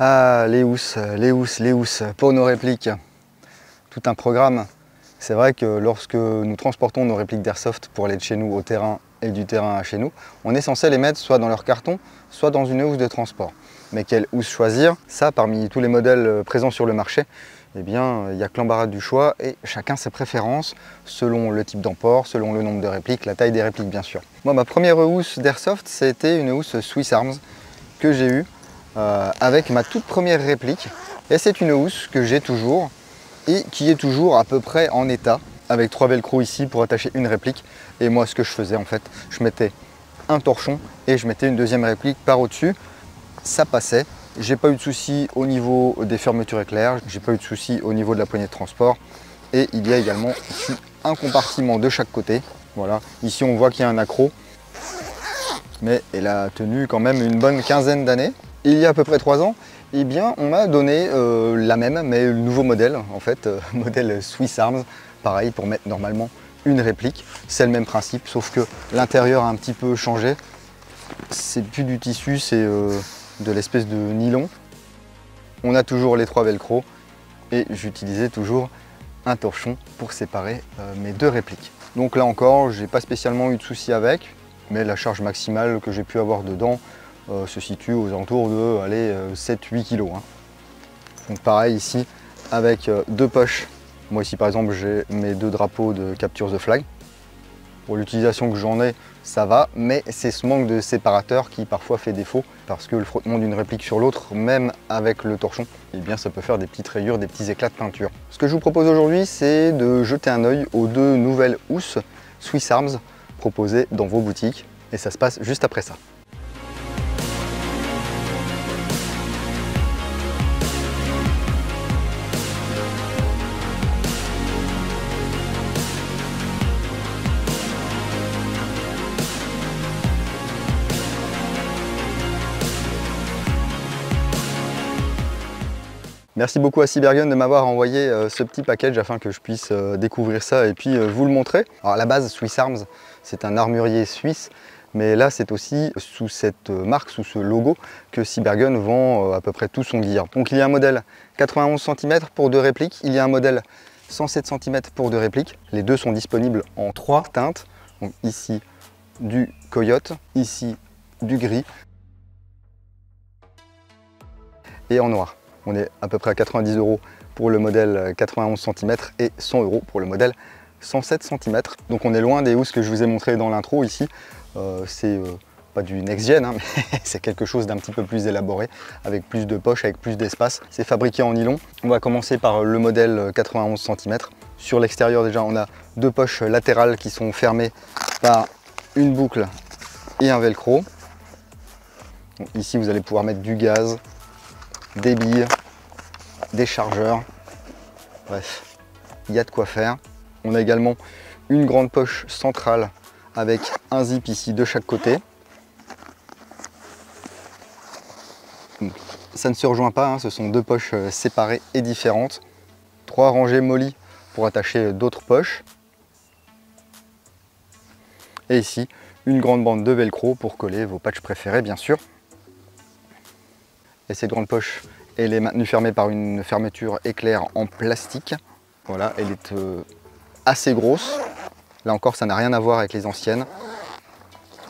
Ah, les housses, les housses, les housses, pour nos répliques, tout un programme. C'est vrai que lorsque nous transportons nos répliques d'Airsoft pour aller de chez nous au terrain et du terrain à chez nous, on est censé les mettre soit dans leur carton, soit dans une housse de transport. Mais quelle housse choisir? Ça, parmi tous les modèles présents sur le marché, eh bien, il n'y a que l'embarras du choix et chacun ses préférences selon le type d'emport, selon le nombre de répliques, la taille des répliques bien sûr. Moi, ma première housse d'Airsoft, c'était une housse Swiss Arms que j'ai eue avec ma toute première réplique. Et c'est une housse que j'ai toujours et qui est toujours à peu près en état, avec 3 velcro ici pour attacher une réplique. Et moi, ce que je faisais en fait, je mettais un torchon et je mettais une deuxième réplique par au-dessus. Ça passait. J'ai pas eu de soucis au niveau des fermetures éclairs, j'ai pas eu de soucis au niveau de la poignée de transport. Et il y a également ici un compartiment de chaque côté. Voilà, ici on voit qu'il y a un accroc, mais elle a tenu quand même une bonne quinzaine d'années. Il y a à peu près 3 ans, eh bien, on m'a donné la même, mais le nouveau modèle, en fait, modèle Swiss Arms, pareil pour mettre normalement une réplique. C'est le même principe, sauf que l'intérieur a un petit peu changé. C'est plus du tissu, c'est de l'espèce de nylon. On a toujours les 3 velcro et j'utilisais toujours un torchon pour séparer mes 2 répliques. Donc là encore, j'ai pas spécialement eu de soucis avec, mais la charge maximale que j'ai pu avoir dedans se situe aux alentours de 7-8 kg. Hein. Donc pareil ici, avec 2 poches. Moi ici par exemple, j'ai mes 2 drapeaux de Capture the Flag. Pour l'utilisation que j'en ai, ça va, mais c'est ce manque de séparateur qui parfois fait défaut, parce que le frottement d'une réplique sur l'autre, même avec le torchon, eh bien ça peut faire des petites rayures, des petits éclats de peinture. Ce que je vous propose aujourd'hui, c'est de jeter un œil aux 2 nouvelles housses Swiss Arms proposées dans vos boutiques, et ça se passe juste après ça. Merci beaucoup à Cybergun de m'avoir envoyé ce petit package afin que je puisse découvrir ça et puis vous le montrer. Alors à la base, Swiss Arms, c'est un armurier suisse, mais là c'est aussi sous cette marque, sous ce logo, que Cybergun vend à peu près tout son gear. Donc il y a un modèle 91 cm pour 2 répliques, il y a un modèle 107 cm pour 2 répliques. Les deux sont disponibles en 3 teintes. Donc ici du coyote, ici du gris et en noir. On est à peu près à 90 € pour le modèle 91 cm et 100 € pour le modèle 107 cm. Donc on est loin des housses que je vous ai montré dans l'intro ici. C'est pas du next-gen, hein, mais c'est quelque chose d'un petit peu plus élaboré, avec plus de poches, avec plus d'espace. C'est fabriqué en nylon. On va commencer par le modèle 91 cm. Sur l'extérieur déjà, on a 2 poches latérales qui sont fermées par une boucle et un velcro. Donc ici, vous allez pouvoir mettre du gaz, des billes, des chargeurs, bref, il y a de quoi faire. On a également une grande poche centrale avec un zip ici de chaque côté. Ça ne se rejoint pas, hein, ce sont 2 poches séparées et différentes. 3 rangées mollies pour attacher d'autres poches. Et ici, une grande bande de velcro pour coller vos patchs préférés bien sûr. Et cette grande poche, elle est maintenue fermée par une fermeture éclair en plastique. Voilà, elle est assez grosse. Là encore, ça n'a rien à voir avec les anciennes.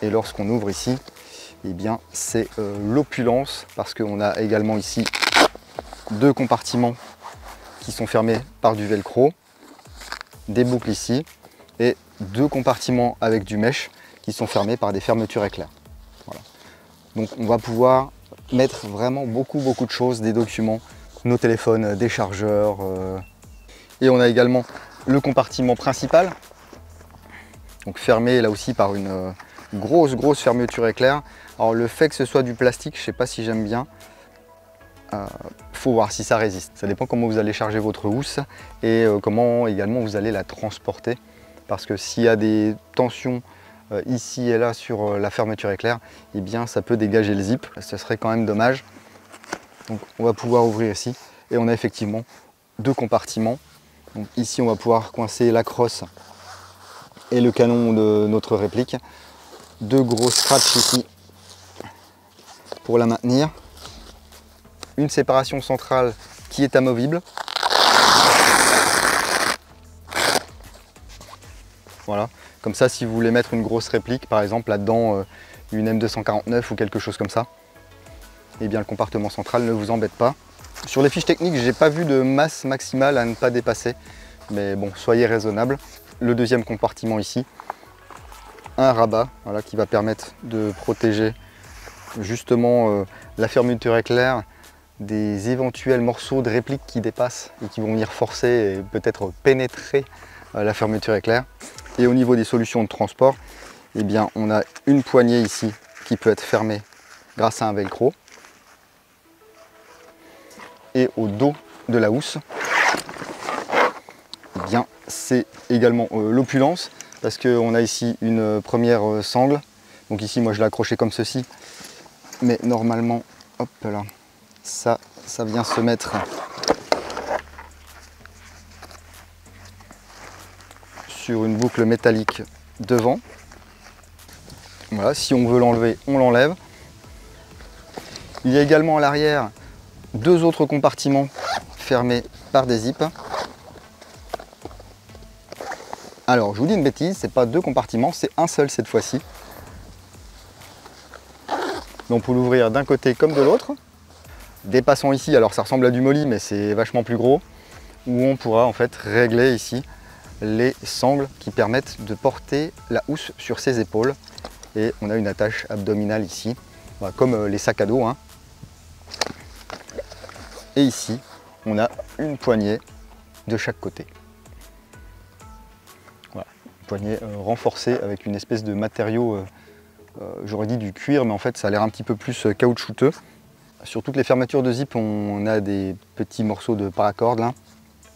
Et lorsqu'on ouvre ici, eh bien, c'est l'opulence parce qu'on a également ici 2 compartiments qui sont fermés par du velcro, des boucles ici et 2 compartiments avec du mesh qui sont fermés par des fermetures éclair. Voilà. Donc on va pouvoir mettre vraiment beaucoup de choses, des documents, nos téléphones, des chargeurs. Et on a également le compartiment principal, donc fermé là aussi par une grosse fermeture éclair. Alors le fait que ce soit du plastique, je ne sais pas si j'aime bien. Faut voir si ça résiste. Ça dépend comment vous allez charger votre housse et comment également vous allez la transporter. Parce que s'il y a des tensions ici et là sur la fermeture éclair, eh bien ça peut dégager le zip, ce serait quand même dommage. Donc on va pouvoir ouvrir ici et on a effectivement 2 compartiments. Donc ici on va pouvoir coincer la crosse et le canon de notre réplique. 2 gros scratchs ici pour la maintenir. une séparation centrale qui est amovible. Voilà, comme ça si vous voulez mettre une grosse réplique, par exemple là-dedans une M249 ou quelque chose comme ça, eh bien le compartiment central ne vous embête pas. Sur les fiches techniques, j'ai pas vu de masse maximale à ne pas dépasser, mais bon, soyez raisonnable. Le deuxième compartiment ici, un rabat, voilà, qui va permettre de protéger justement la fermeture éclair des éventuels morceaux de réplique qui dépassent et qui vont venir forcer et peut-être pénétrer la fermeture éclair. Et au niveau des solutions de transport, eh bien, on a une poignée ici qui peut être fermée grâce à un velcro. Et au dos de la housse, eh bien, c'est également l'opulence parce qu'on a ici une première sangle. Donc ici, moi je l'ai accroché comme ceci, mais normalement, hop là, ça vient se mettre sur une boucle métallique devant. Voilà, si on veut l'enlever, on l'enlève. Il y a également à l'arrière deux autres compartiments fermés par des zips. Alors, je vous dis une bêtise, c'est pas deux compartiments, c'est un seul cette fois-ci. Donc pour l'ouvrir d'un côté comme de l'autre. Dépassant ici, alors ça ressemble à du molly, mais c'est vachement plus gros, où on pourra en fait régler ici les sangles qui permettent de porter la housse sur ses épaules. Et on a une attache abdominale ici, comme les sacs à dos, hein. Et ici, on a une poignée de chaque côté. Voilà, une poignée renforcée avec une espèce de matériau, j'aurais dit du cuir, mais en fait ça a l'air un petit peu plus caoutchouteux. Sur toutes les fermetures de zip, on a des petits morceaux de paracorde là,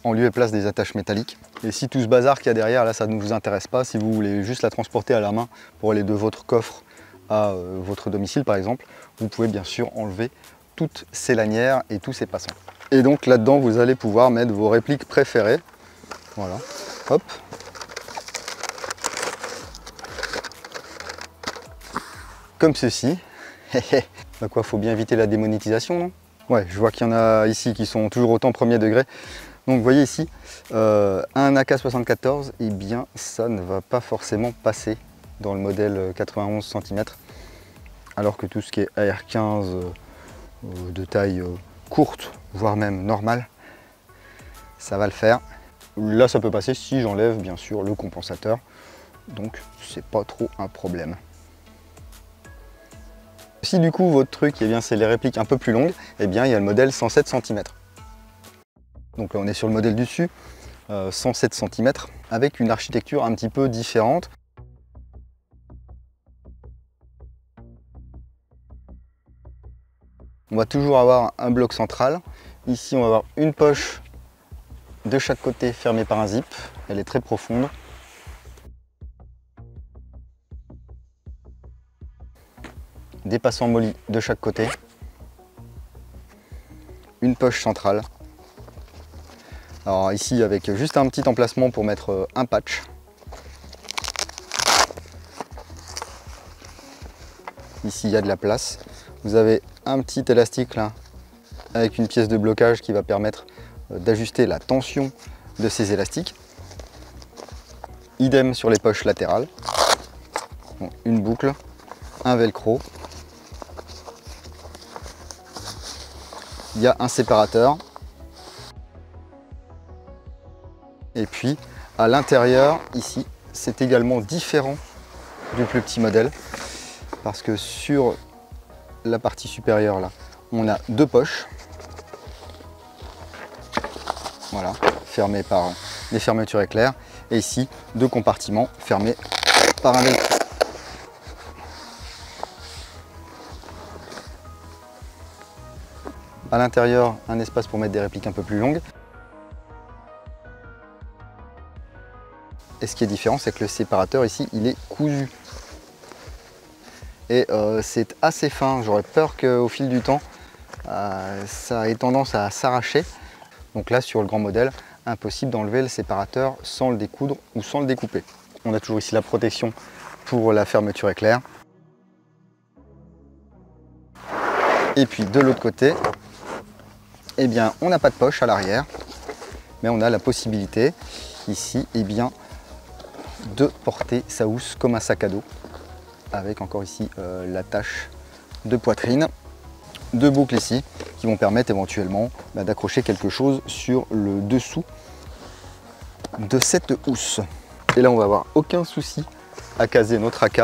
en lieu et place des attaches métalliques. Et si tout ce bazar qu'il y a derrière, là, ça ne vous intéresse pas, si vous voulez juste la transporter à la main pour aller de votre coffre à votre domicile par exemple, vous pouvez bien sûr enlever toutes ces lanières et tous ces passants. Et donc là-dedans, vous allez pouvoir mettre vos répliques préférées. Voilà, hop. Comme ceci. Bah quoi, faut bien éviter la démonétisation, non? Ouais, je vois qu'il y en a ici qui sont toujours autant premier degré. Donc vous voyez ici, un AK-74, eh bien ça ne va pas forcément passer dans le modèle 91 cm. Alors que tout ce qui est AR-15 de taille courte, voire même normale, ça va le faire. Là ça peut passer si j'enlève bien sûr le compensateur. Donc c'est pas trop un problème. Si du coup votre truc, eh bien c'est les répliques un peu plus longues, eh bien il y a le modèle 107 cm. Donc là on est sur le modèle du dessus, 107 cm, avec une architecture un petit peu différente. On va toujours avoir un bloc central. Ici on va avoir une poche de chaque côté fermée par un zip. Elle est très profonde. Des passants molly de chaque côté. Une poche centrale. Alors ici avec juste un petit emplacement pour mettre un patch. Ici il y a de la place. Vous avez un petit élastique là avec une pièce de blocage qui va permettre d'ajuster la tension de ces élastiques. Idem sur les poches latérales. Bon, une boucle, un velcro. Il y a un séparateur. Et puis à l'intérieur ici, c'est également différent du plus petit modèle parce que sur la partie supérieure là, on a deux poches. Voilà, fermées par des fermetures éclair. Et ici, deux compartiments fermés par un velcro. À l'intérieur, un espace pour mettre des répliques un peu plus longues. Et ce qui est différent, c'est que le séparateur ici, il est cousu. Et c'est assez fin. J'aurais peur qu'au fil du temps, ça ait tendance à s'arracher. Donc là, sur le grand modèle, impossible d'enlever le séparateur sans le découdre ou sans le découper. On a toujours ici la protection pour la fermeture éclair. Et puis de l'autre côté, eh bien, on n'a pas de poche à l'arrière, mais on a la possibilité ici, eh bien, de porter sa housse comme un sac à dos, avec encore ici l'attache de poitrine, deux boucles ici, qui vont permettre éventuellement d'accrocher quelque chose sur le dessous de cette housse. Et là, on va avoir aucun souci à caser notre AK.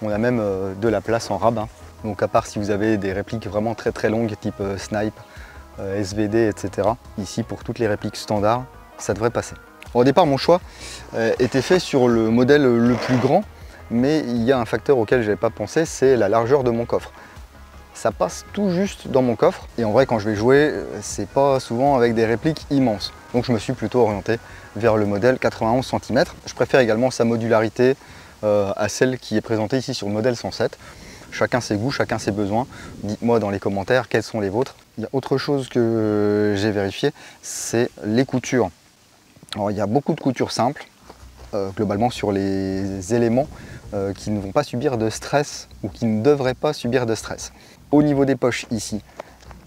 On a même de la place en rabbin. Donc à part si vous avez des répliques vraiment très longues, type Snipe, SVD, etc. Ici, pour toutes les répliques standards, ça devrait passer. Au départ, mon choix était fait sur le modèle le plus grand, mais il y a un facteur auquel je n'avais pas pensé, c'est la largeur de mon coffre. Ça passe tout juste dans mon coffre, et en vrai, quand je vais jouer, c'est pas souvent avec des répliques immenses. Donc je me suis plutôt orienté vers le modèle 91 cm. Je préfère également sa modularité à celle qui est présentée ici sur le modèle 107. Chacun ses goûts, chacun ses besoins. Dites-moi dans les commentaires quels sont les vôtres. Il y a autre chose que j'ai vérifié, c'est les coutures. Alors, il y a beaucoup de coutures simples, globalement sur les éléments qui ne vont pas subir de stress ou qui ne devraient pas subir de stress. Au niveau des poches ici,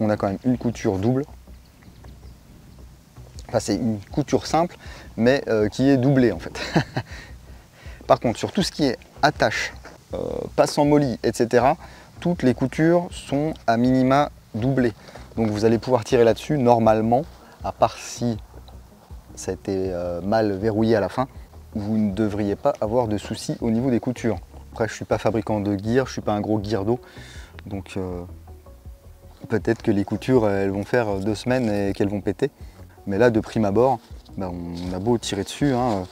on a quand même une couture double. Enfin, c'est une couture simple, mais qui est doublée en fait. Par contre, sur tout ce qui est attache, passe en molly, etc., toutes les coutures sont à minima doublées. Donc vous allez pouvoir tirer là-dessus normalement, à part si ça a été mal verrouillé à la fin, vous ne devriez pas avoir de soucis au niveau des coutures. Après, je ne suis pas fabricant de gear, je ne suis pas un gros geardo, donc peut-être que les coutures elles vont faire 2 semaines et qu'elles vont péter. Mais là, de prime abord, on a beau tirer dessus, hein,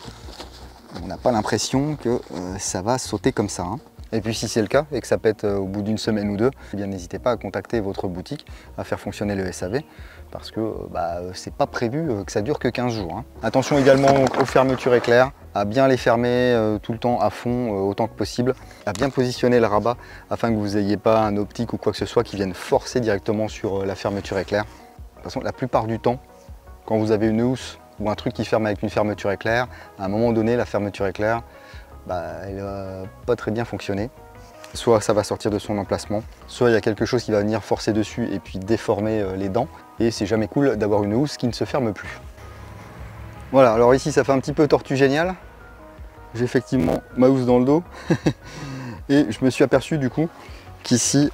on n'a pas l'impression que ça va sauter comme ça. Hein. Et puis si c'est le cas et que ça pète au bout d'une semaine ou deux, eh bien n'hésitez pas à contacter votre boutique, à faire fonctionner le SAV, parce que c'est pas prévu que ça dure que 15 jours. Hein. Attention également aux fermetures éclairs, à bien les fermer tout le temps à fond, autant que possible, à bien positionner le rabat afin que vous n'ayez pas un optique ou quoi que ce soit qui vienne forcer directement sur la fermeture éclair. De toute façon, la plupart du temps, quand vous avez une housse ou un truc qui ferme avec une fermeture éclair, à un moment donné, la fermeture éclair, elle ne va pas très bien fonctionner. Soit ça va sortir de son emplacement, soit il y a quelque chose qui va venir forcer dessus et puis déformer les dents. Et c'est jamais cool d'avoir une housse qui ne se ferme plus. Voilà, alors ici ça fait un petit peu tortue géniale. J'ai effectivement ma housse dans le dos. Et je me suis aperçu du coup qu'ici,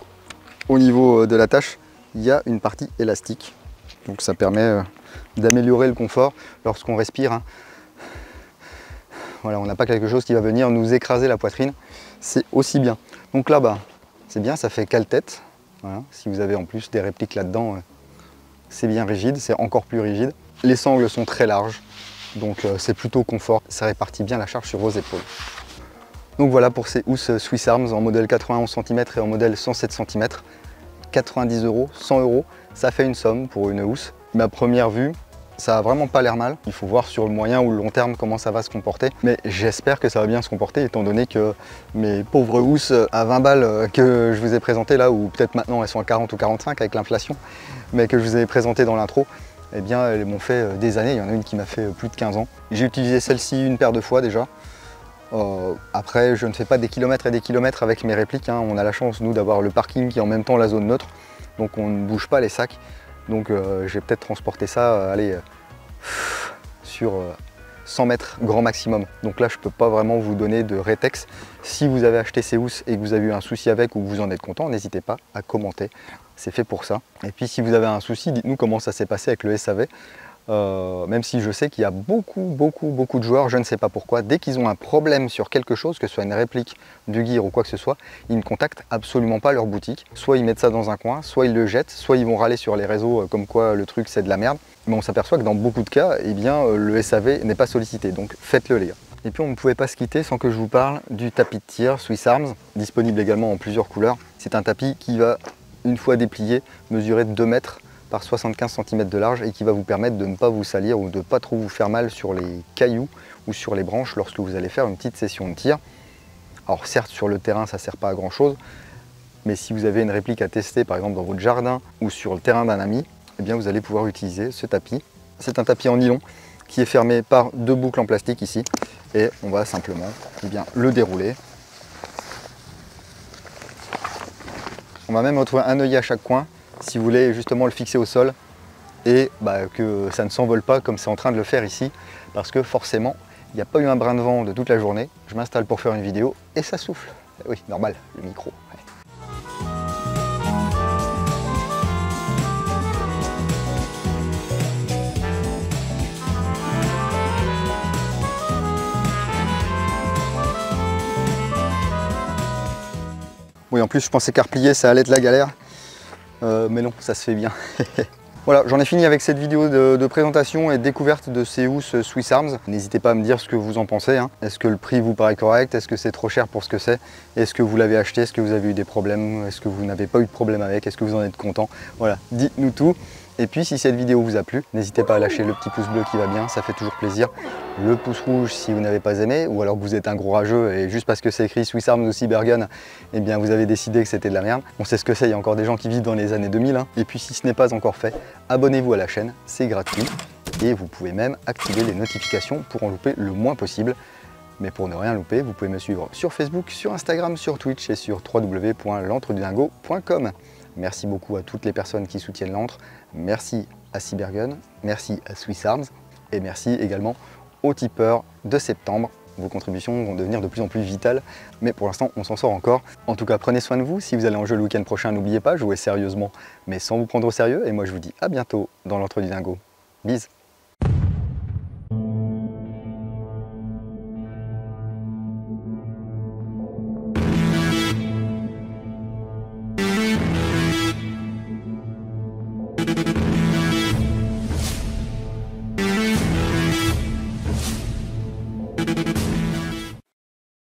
au niveau de l'attache, il y a une partie élastique. Donc ça permet d'améliorer le confort lorsqu'on respire. Hein. Voilà, on n'a pas quelque chose qui va venir nous écraser la poitrine, c'est aussi bien. Donc là, c'est bien, ça fait cale-tête. Voilà. Si vous avez en plus des répliques là-dedans, c'est bien rigide, c'est encore plus rigide. Les sangles sont très larges, donc c'est plutôt confort. Ça répartit bien la charge sur vos épaules. Donc voilà pour ces housses Swiss Arms en modèle 91 cm et en modèle 107 cm. 90 €, 100 €, ça fait une somme pour une housse. Mais à première vue, ça a vraiment pas l'air mal. Il faut voir sur le moyen ou le long terme comment ça va se comporter. Mais j'espère que ça va bien se comporter étant donné que mes pauvres housses à 20 balles que je vous ai présentées là, ou peut-être maintenant elles sont à 40 ou 45 avec l'inflation, mais que je vous ai présentées dans l'intro, eh bien elles m'ont fait des années. Il y en a une qui m'a fait plus de 15 ans. J'ai utilisé celle-ci une paire de fois déjà. Après, je ne fais pas des kilomètres et des kilomètres avec mes répliques. Hein. On a la chance, nous, d'avoir le parking qui est en même temps la zone neutre. Donc on ne bouge pas les sacs. Donc j'ai peut-être transporté ça sur 100 mètres grand maximum. Donc là, je ne peux pas vraiment vous donner de rétex. Si vous avez acheté ces housses et que vous avez eu un souci avec ou que vous en êtes content, n'hésitez pas à commenter. C'est fait pour ça. Et puis si vous avez un souci, dites-nous comment ça s'est passé avec le SAV. Même si je sais qu'il y a beaucoup de joueurs, je ne sais pas pourquoi, dès qu'ils ont un problème sur quelque chose, que ce soit une réplique du gear ou quoi que ce soit, ils ne contactent absolument pas leur boutique. Soit ils mettent ça dans un coin, soit ils le jettent, soit ils vont râler sur les réseaux comme quoi le truc c'est de la merde. Mais on s'aperçoit que dans beaucoup de cas, eh bien, le SAV n'est pas sollicité, donc faites-le les gars. Et puis on ne pouvait pas se quitter sans que je vous parle du tapis de tir Swiss Arms, disponible également en plusieurs couleurs. C'est un tapis qui va, une fois déplié, mesurer 2 mètres par 75 cm de large et qui va vous permettre de ne pas vous salir ou de ne pas trop vous faire mal sur les cailloux ou sur les branches lorsque vous allez faire une petite session de tir. Alors certes sur le terrain ça ne sert pas à grand chose, mais si vous avez une réplique à tester par exemple dans votre jardin ou sur le terrain d'un ami, eh bien vous allez pouvoir utiliser ce tapis. C'est un tapis en nylon qui est fermé par 2 boucles en plastique ici et on va simplement le dérouler. On va même retrouver un œillet à chaque coin si vous voulez justement le fixer au sol et que ça ne s'envole pas comme c'est en train de le faire ici, parce que forcément, il n'y a pas eu un brin de vent de toute la journée. Je m'installe pour faire une vidéo et ça souffle. Oui, normal, le micro. Ouais. Oui, en plus je pensais qu'à replier ça allait être la galère, mais non, ça se fait bien. Voilà, j'en ai fini avec cette vidéo de présentation et de découverte de ces housses Swiss Arms. N'hésitez pas à me dire ce que vous en pensez. Hein. Est-ce que le prix vous paraît correct? Est-ce que c'est trop cher pour ce que c'est? Est-ce que vous l'avez acheté? Est-ce que vous avez eu des problèmes? Est-ce que vous n'avez pas eu de problème avec? Est-ce que vous en êtes content? Voilà, dites-nous tout. Et puis si cette vidéo vous a plu, n'hésitez pas à lâcher le petit pouce bleu qui va bien, ça fait toujours plaisir. Le pouce rouge si vous n'avez pas aimé, ou alors que vous êtes un gros rageux et juste parce que c'est écrit Swiss Arms ou Cybergun, eh bien vous avez décidé que c'était de la merde. On sait ce que c'est, il y a encore des gens qui vivent dans les années 2000. Hein. Et puis si ce n'est pas encore fait, abonnez-vous à la chaîne, c'est gratuit. Et vous pouvez même activer les notifications pour en louper le moins possible. Mais pour ne rien louper, vous pouvez me suivre sur Facebook, sur Instagram, sur Twitch et sur www.l'entredudingo.com. Merci beaucoup à toutes les personnes qui soutiennent l'antre. Merci à Cybergun, merci à Swiss Arms et merci également aux tipeurs de septembre. Vos contributions vont devenir de plus en plus vitales, mais pour l'instant on s'en sort encore. En tout cas, prenez soin de vous. Si vous allez en jeu le week-end prochain, n'oubliez pas, jouez sérieusement mais sans vous prendre au sérieux. Et moi je vous dis à bientôt dans l'entre du dingo. Bise.